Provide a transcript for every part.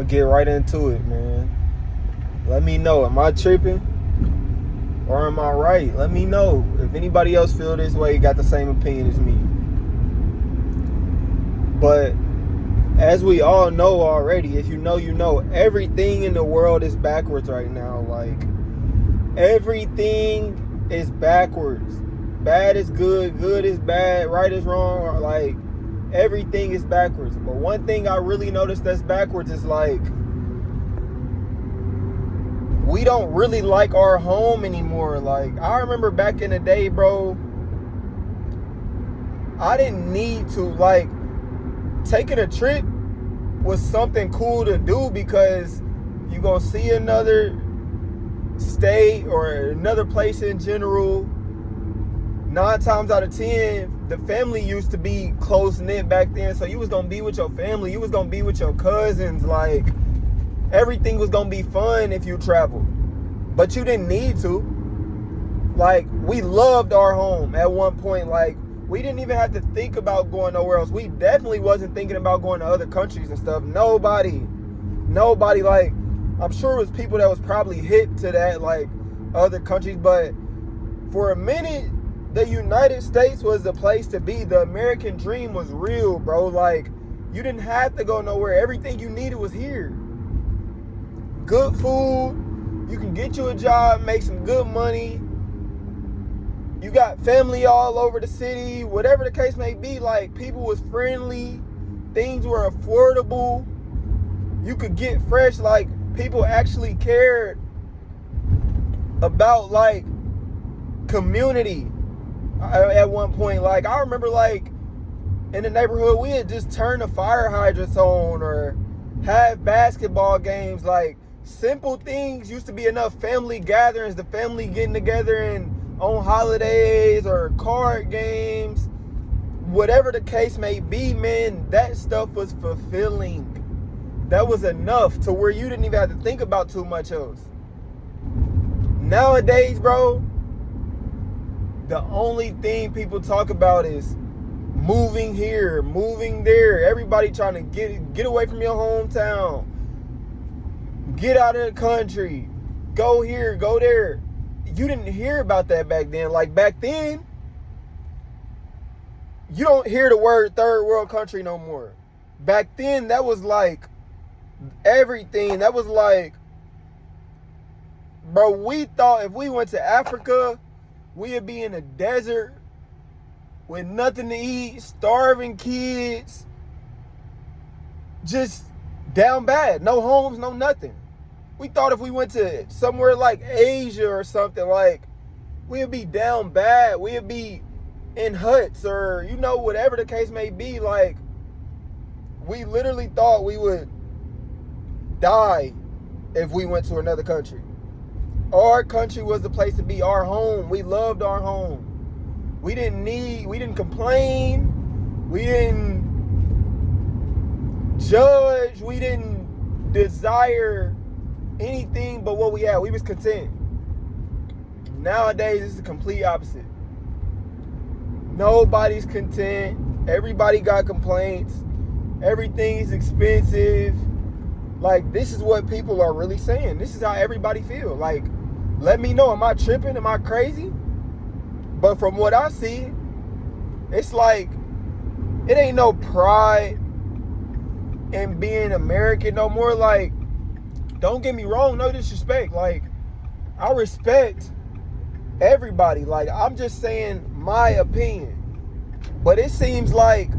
gonna get right into it, man. Let me know. Am I tripping? Or am I right? Let me know. If anybody else feel this way, got the same opinion as me. But as we all know already, if you know, you know, everything in the world is backwards right now. Like, everything is backwards. Bad is good, good is bad, right is wrong. Like, everything is backwards. But one thing I really noticed that's backwards is, like, we don't really like our home anymore. Like, I remember back in the day, bro, I didn't need to, like, taking a trip was something cool to do because you gonna see another state or another place in general. 9 times out of 10, the family used to be close-knit back then, so you was gonna be with your family, you was gonna be with your cousins. Like, everything was gonna be fun if you traveled, but you didn't need to. Like, we loved our home at one point. Like, we didn't even have to think about going nowhere else. We definitely wasn't thinking about going to other countries and stuff. Nobody. Like, I'm sure it was people that was probably hip to that, like, other countries, but for a minute, the United States was the place to be. The American dream was real, bro. Like, you didn't have to go nowhere. Everything you needed was here. Good food. You can get you a job, make some good money. You got family all over the city. Whatever the case may be, like, people was friendly. Things were affordable. You could get fresh. Like, people actually cared about, like, community. At one point, like, I remember, like, in the neighborhood, we had just turned the fire hydrants on or have basketball games. Like, simple things used to be enough. Family gatherings, the family getting together and on holidays or card games, whatever the case may be, man, that stuff was fulfilling. That was enough to where you didn't even have to think about too much else. Nowadays, bro, the only thing people talk about is moving here, moving there. Everybody trying to get away from your hometown. Get out of the country. Go here, go there. You didn't hear about that back then. Like, back then, you don't hear the word third world country no more. Back then, that was like everything. That was like, bro, we thought if we went to Africa, we'd be in a desert with nothing to eat, starving kids, just down bad. No homes, no nothing. We thought if we went to somewhere like Asia or something, like, we'd be down bad. We'd be in huts or, you know, whatever the case may be. Like, we literally thought we would die if we went to another country. Our country was the place to be, our home. We loved our home. We didn't complain. We didn't judge. We didn't desire anything but what we had. We was content. Nowadays, it's the complete opposite. Nobody's content. Everybody got complaints. Everything is expensive. Like, this is what people are really saying. This is how everybody feel. Like, let me know. Am I tripping? Am I crazy? But from what I see, it's like, it ain't no pride in being American no more. Like, don't get me wrong, no disrespect. Like, I respect everybody. Like, I'm just saying my opinion. But it seems like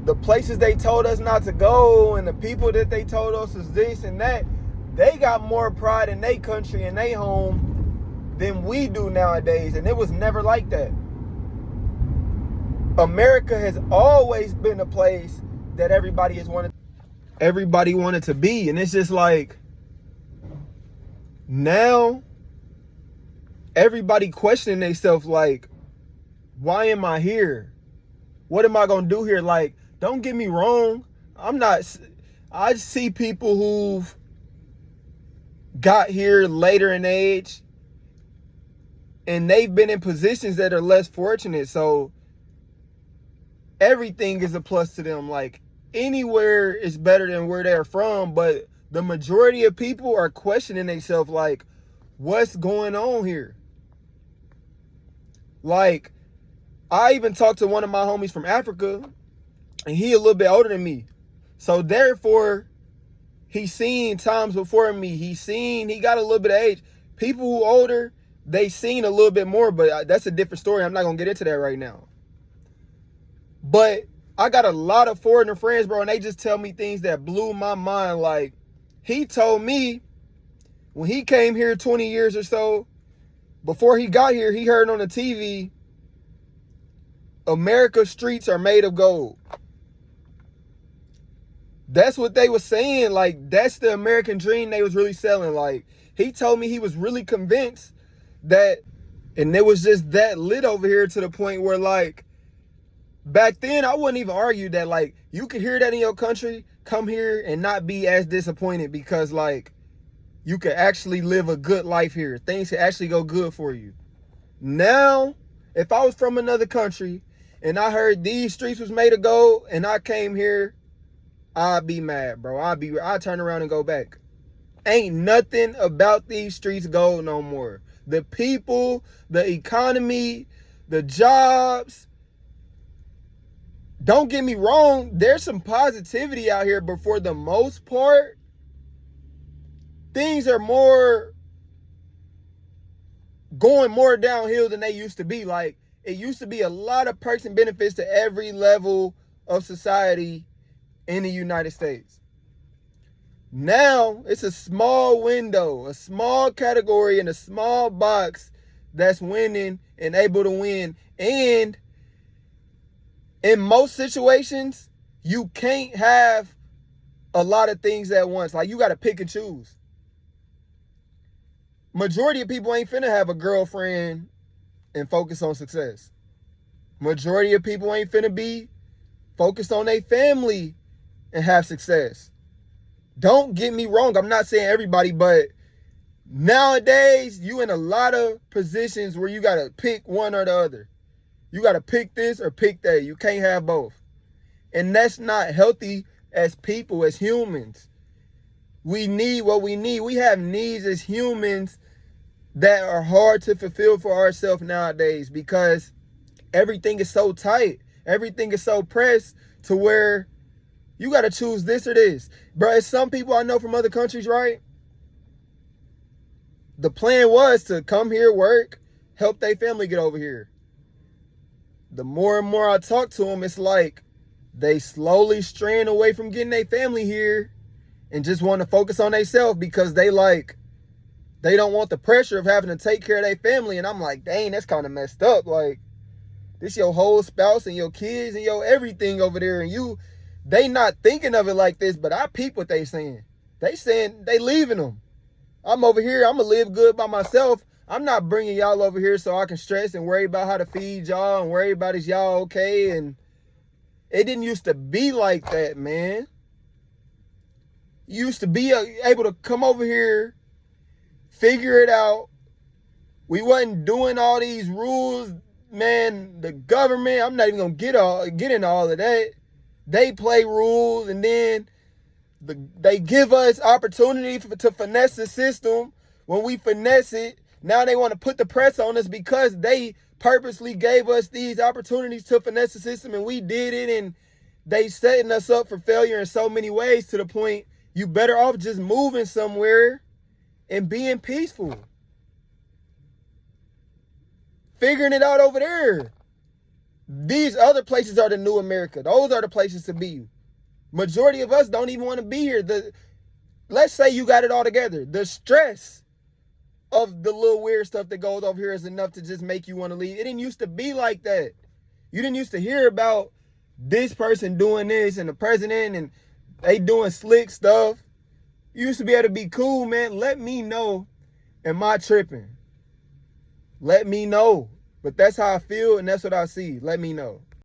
the places they told us not to go and the people that they told us is this and that, they got more pride in their country and their home than we do nowadays. And it was never like that. America has always been a place that everybody wanted to be. And it's just like, now everybody questioning themselves, like, why am I here? What am I gonna do here? Like, don't get me wrong, I see people who've got here later in age and they've been in positions that are less fortunate, so everything is a plus to them. Like, anywhere is better than where they're from, but the majority of people are questioning themselves like, what's going on here? Like, I even talked to one of my homies from Africa, and he a little bit older than me. So therefore, he's seen times before me. He got a little bit of age. People who older, they seen a little bit more, but that's a different story. I'm not going to get into that right now. But I got a lot of foreigner friends, bro, and they just tell me things that blew my mind. Like, he told me when he came here 20 years or so, before he got here, he heard on the TV, America's streets are made of gold. That's what they was saying. Like, that's the American dream they was really selling. Like, he told me he was really convinced that, and it was just that lit over here to the point where, like, back then, I wouldn't even argue that, like, you could hear that in your country, come here and not be as disappointed because, like, you could actually live a good life here. Things could actually go good for you. Now, if I was from another country and I heard these streets was made of gold and I came here, I'd be mad, bro. I'd turn around and go back. Ain't nothing about these streets gold no more. The people, the economy, the jobs. Don't get me wrong, there's some positivity out here, but for the most part, things are going more downhill than they used to be. Like, it used to be a lot of perks and benefits to every level of society in the United States. Now, it's a small window, a small category in a small box that's winning and able to win. And in most situations, you can't have a lot of things at once. Like, you got to pick and choose. Majority of people ain't finna have a girlfriend and focus on success. Majority of people ain't finna be focused on their family and have success. Don't get me wrong, I'm not saying everybody, but nowadays, you in a lot of positions where you got to pick one or the other. You got to pick this or pick that. You can't have both. And that's not healthy as people, as humans. We need what we need. We have needs as humans that are hard to fulfill for ourselves nowadays because everything is so tight. Everything is so pressed to where you got to choose this or this. Bro, it's some people I know from other countries, right? The plan was to come here, work, help their family get over here. The more and more I talk to them, it's like they slowly straying away from getting their family here and just want to focus on themselves because they don't want the pressure of having to take care of their family. And I'm like, dang, that's kind of messed up. Like, this your whole spouse and your kids and your everything over there. And they not thinking of it like this, but I peep what they saying. They saying they leaving them. I'm over here. I'm going to live good by myself. I'm not bringing y'all over here so I can stress and worry about how to feed y'all and worry about is y'all okay. And it didn't used to be like that, man. You used to be able to come over here, figure it out. We wasn't doing all these rules, man. The government, I'm not even going to get into all of that. They play rules and then they give us opportunity to finesse the system. When we finesse it, now they want to put the press on us because they purposely gave us these opportunities to finesse the system and we did it, and they setting us up for failure in so many ways to the point you better off just moving somewhere and being peaceful. Figuring it out over there. These other places are the new America. Those are the places to be. Majority of us don't even want to be here. Let's say you got it all together. The stress of the little weird stuff that goes over here is enough to just make you want to leave. It didn't used to be like that. You didn't used to hear about this person doing this and the president and they doing slick stuff. You used to be able to be cool, man. Let me know. Am I tripping? Let me know. But that's how I feel and that's what I see. Let me know.